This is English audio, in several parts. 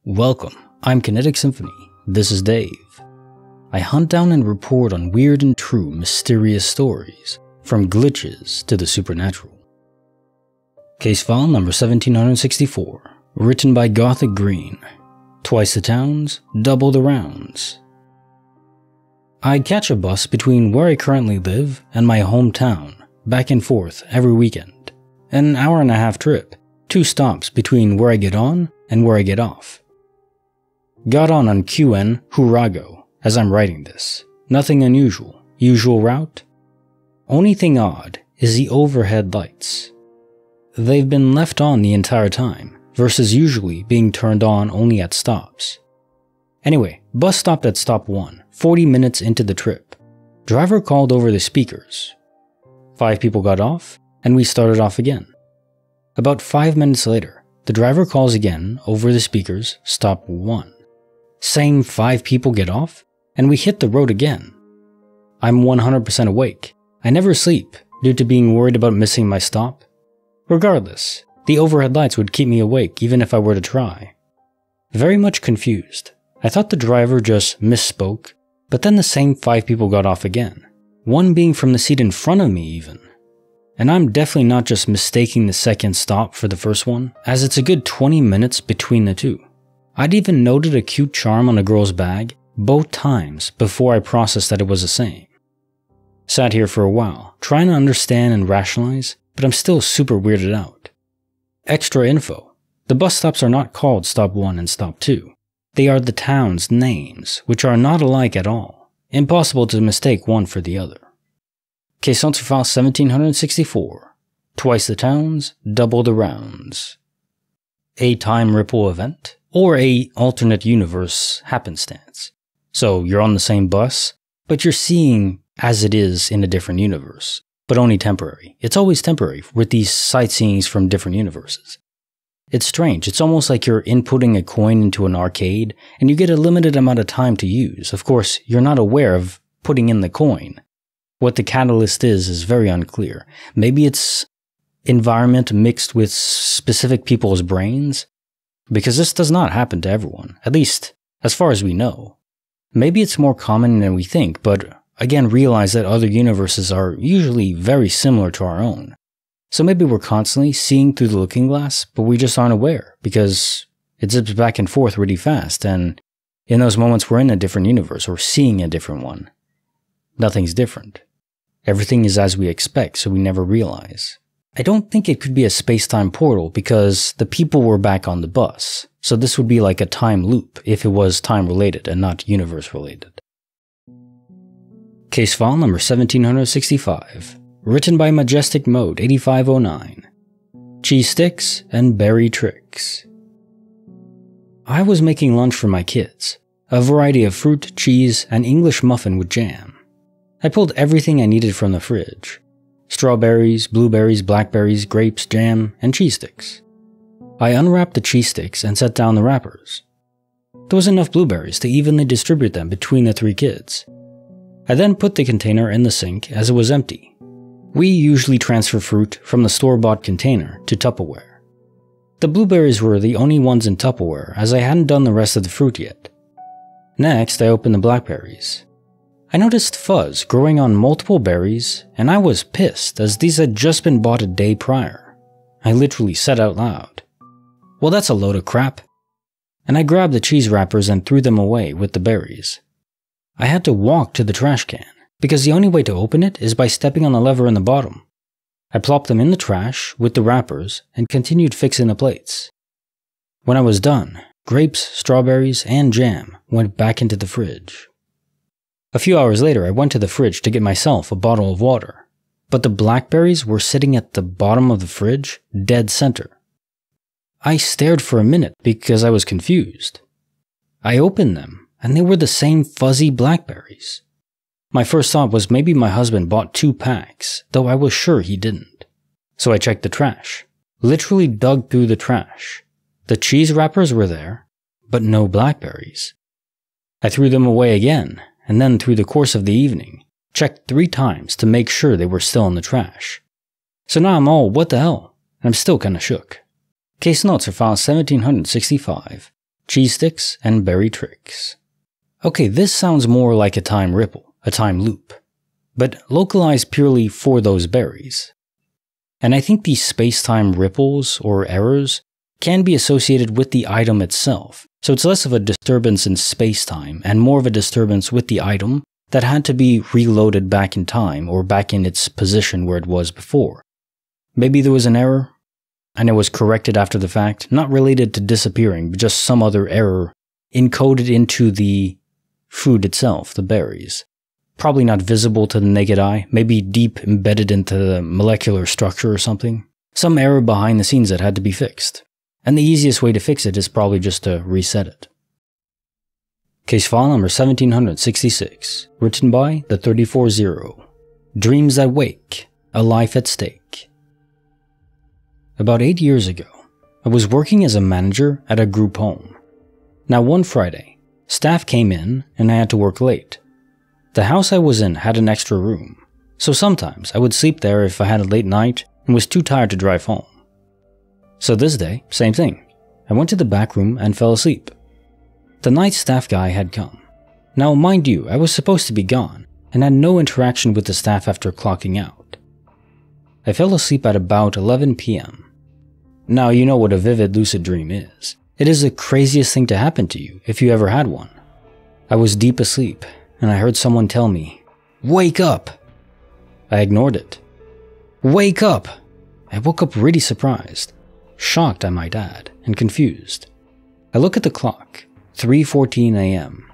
Welcome, I'm Kinetic Symphony. This is Dave. I hunt down and report on weird and true mysterious stories, from glitches to the supernatural. Case file number 1764, written by GothicGreen. Twice the towns, double the rounds. I catch a bus between where I currently live and my hometown, back and forth every weekend. An hour-and-a-half trip, 2 stops between where I get on and where I get off. Got on QN Hurago as I'm writing this. Nothing unusual. Usual route? Only thing odd is the overhead lights. They've been left on the entire time, versus usually being turned on only at stops. Anyway, bus stopped at stop 1, 40 minutes into the trip. Driver called over the speakers. 5 people got off, and we started off again. About 5 minutes later, the driver calls again over the speakers, stop 1. Same 5 people get off, and we hit the road again. I'm 100% awake. I never sleep, due to being worried about missing my stop. Regardless, the overhead lights would keep me awake even if I were to try. Very much confused. I thought the driver just misspoke, but then the same 5 people got off again. One being from the seat in front of me even. And I'm definitely not just mistaking the second stop for the first one, as it's a good 20 minutes between the two. I'd even noted a cute charm on a girl's bag both times before I processed that it was the same. Sat here for a while, trying to understand and rationalize, but I'm still super weirded out. Extra info. The bus stops are not called stop 1 and stop 2. They are the town's names, which are not alike at all. Impossible to mistake one for the other. Case file 1764. Twice the towns, double the rounds. A time ripple event, or a alternate universe happenstance. So you're on the same bus, but you're seeing as it is in a different universe, but only temporary. It's always temporary with these sightseeings from different universes. It's strange. It's almost like you're inputting a coin into an arcade, and you get a limited amount of time to use. Of course, you're not aware of putting in the coin. What the catalyst is very unclear. Maybe it's environment mixed with specific people's brains? Because this does not happen to everyone, at least as far as we know. Maybe it's more common than we think, but again realize that other universes are usually very similar to our own. So maybe we're constantly seeing through the looking glass, but we just aren't aware because it zips back and forth really fast, and in those moments we're in a different universe or seeing a different one. Nothing's different. Everything is as we expect, so we never realize. I don't think it could be a space-time portal because the people were back on the bus, so this would be like a time loop if it was time-related and not universe-related. Case file number 1765, written by Majestic Mode 8509. Cheese sticks and berry tricks. I was making lunch for my kids, a variety of fruit, cheese, and English muffin with jam. I pulled everything I needed from the fridge. Strawberries, blueberries, blackberries, grapes, jam, and cheese sticks. I unwrapped the cheese sticks and set down the wrappers. There was enough blueberries to evenly distribute them between the 3 kids. I then put the container in the sink as it was empty. We usually transfer fruit from the store-bought container to Tupperware. The blueberries were the only ones in Tupperware as I hadn't done the rest of the fruit yet. Next, I opened the blackberries. I noticed fuzz growing on multiple berries, and I was pissed as these had just been bought a day prior. I literally said out loud, "Well, that's a load of crap." And I grabbed the cheese wrappers and threw them away with the berries. I had to walk to the trash can, because the only way to open it is by stepping on the lever in the bottom. I plopped them in the trash with the wrappers and continued fixing the plates. When I was done, grapes, strawberries, and jam went back into the fridge. A few hours later, I went to the fridge to get myself a bottle of water, but the blackberries were sitting at the bottom of the fridge, dead center. I stared for a minute because I was confused. I opened them, and they were the same fuzzy blackberries. My first thought was maybe my husband bought 2 packs, though I was sure he didn't. So I checked the trash, literally dug through the trash. The cheese wrappers were there, but no blackberries. I threw them away again, and then through the course of the evening, checked 3 times to make sure they were still in the trash. So now I'm all, what the hell? And I'm still kinda shook. Case notes are file 1765. cheese sticks, and berry tricks. Okay, this sounds more like a time ripple, a time loop, but localized purely for those berries. And I think these space-time ripples or errors can be associated with the item itself, so it's less of a disturbance in space-time and more of a disturbance with the item that had to be reloaded back in time or back in its position where it was before. Maybe there was an error, and it was corrected after the fact, not related to disappearing, but just some other error encoded into the food itself, the berries. Probably not visible to the naked eye, maybe deep embedded into the molecular structure or something. Some error behind the scenes that had to be fixed. And the easiest way to fix it is probably just to reset it. Case file number 1766, written by the 34-0. Dreams that wake, a life at stake. About 8 years ago, I was working as a manager at a group home. Now one Friday, staff came in and I had to work late. The house I was in had an extra room, so sometimes I would sleep there if I had a late night and was too tired to drive home. So this day, same thing. I went to the back room and fell asleep. The night staff guy had come. Now mind you, I was supposed to be gone and had no interaction with the staff after clocking out. I fell asleep at about 11 p.m. Now you know what a vivid lucid dream is. It is the craziest thing to happen to you if you ever had one. I was deep asleep and I heard someone tell me, "Wake up!" I ignored it. "Wake up!" I woke up really surprised. Shocked, I might add, and confused. I look at the clock, 3:14 a.m.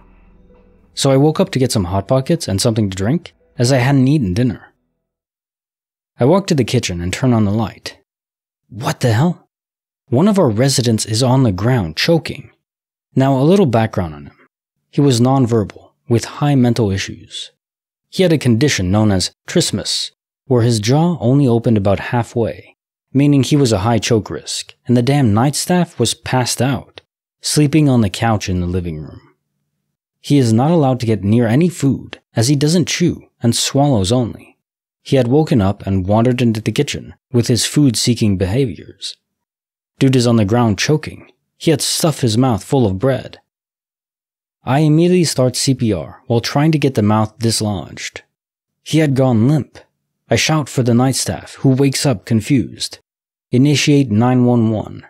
So I woke up to get some Hot Pockets and something to drink, as I hadn't eaten dinner. I walk to the kitchen and turn on the light. What the hell? One of our residents is on the ground, choking. Now a little background on him. He was nonverbal, with high mental issues. He had a condition known as trismus, where his jaw only opened about halfway, meaning he was a high choke risk, and the damn night staff was passed out, sleeping on the couch in the living room. He is not allowed to get near any food, as he doesn't chew and swallows only. He had woken up and wandered into the kitchen with his food-seeking behaviors. Dude is on the ground choking. He had stuffed his mouth full of bread. I immediately start CPR while trying to get the mouth dislodged. He had gone limp. I shout for the night staff, who wakes up confused. Initiate 911.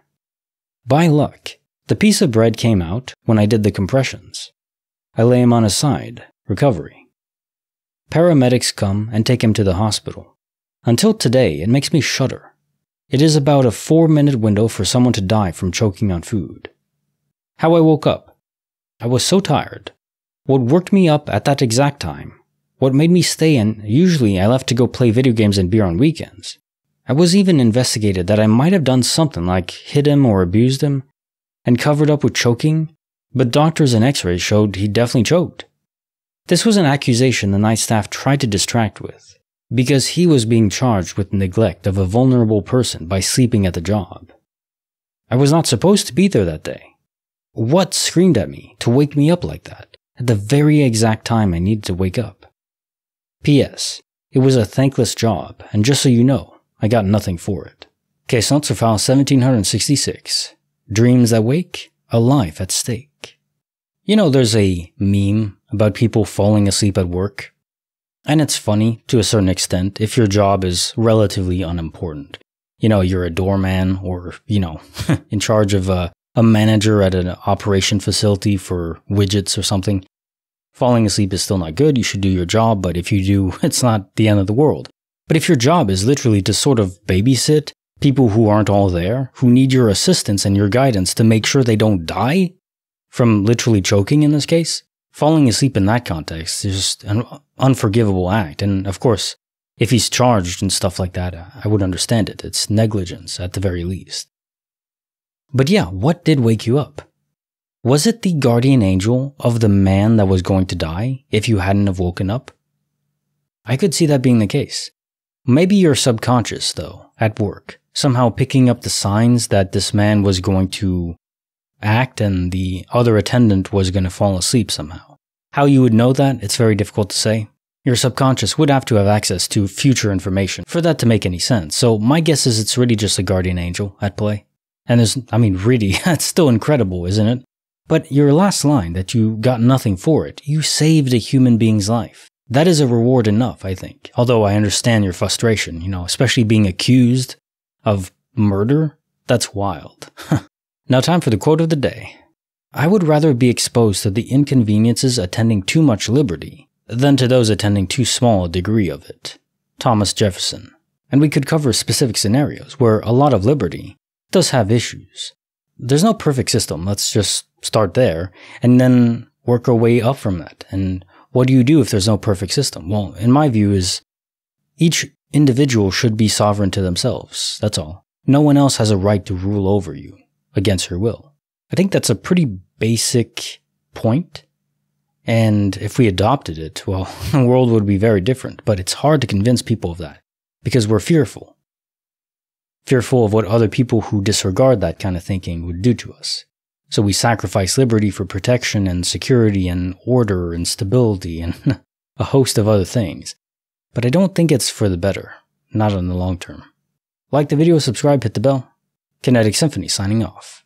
By luck, the piece of bread came out when I did the compressions. I lay him on his side, recovery. Paramedics come and take him to the hospital. Until today, it makes me shudder. It is about a 4-minute window for someone to die from choking on food. How I woke up. I was so tired. What worked me up at that exact time, what made me stay in, usually I left to go play video games and beer on weekends. I was even investigated that I might have done something like hit him or abused him, and covered up with choking, but doctors and x-rays showed he definitely choked. This was an accusation the night staff tried to distract with, because he was being charged with neglect of a vulnerable person by sleeping at the job. I was not supposed to be there that day. What screamed at me to wake me up like that, at the very exact time I needed to wake up? P.S. It was a thankless job, and just so you know, I got nothing for it. Case notes for file 1766. Dreams that wake, a life at stake. You know, there's a meme about people falling asleep at work. And it's funny, to a certain extent, if your job is relatively unimportant. You know, you're a doorman or, in charge of a manager at an operation facility for widgets or something. Falling asleep is still not good, you should do your job, but if you do, it's not the end of the world. But if your job is literally to sort of babysit people who aren't all there, who need your assistance and your guidance to make sure they don't die from literally choking in this case, falling asleep in that context is just an unforgivable act. And of course, if he's charged and stuff like that, I would understand it. It's negligence at the very least. But yeah, what did wake you up? Was it the guardian angel of the man that was going to die if you hadn't have woken up? I could see that being the case. Maybe your subconscious, though, at work, somehow picking up the signs that this man was going to act and the other attendant was going to fall asleep somehow. How you would know that, it's very difficult to say. Your subconscious would have to have access to future information for that to make any sense. So my guess is it's really just a guardian angel at play. And really, that's still incredible, isn't it? But your last line, that you got nothing for it, you saved a human being's life. That is a reward enough, I think. Although I understand your frustration, especially being accused of murder. That's wild. Now time for the quote of the day. I would rather be exposed to the inconveniences attending too much liberty than to those attending too small a degree of it. Thomas Jefferson. And we could cover specific scenarios where a lot of liberty does have issues. There's no perfect system. Let's just start there and then work our way up from that. And what do you do if there's no perfect system? Well, in my view is each individual should be sovereign to themselves. That's all. No one else has a right to rule over you against your will. I think that's a pretty basic point. And if we adopted it, well, the world would be very different. But it's hard to convince people of that because we're fearful. Fearful of what other people who disregard that kind of thinking would do to us. So we sacrifice liberty for protection and security and order and stability and a host of other things. But I don't think it's for the better, not in the long term. Like the video, subscribe, hit the bell. Kinetic Symphony signing off.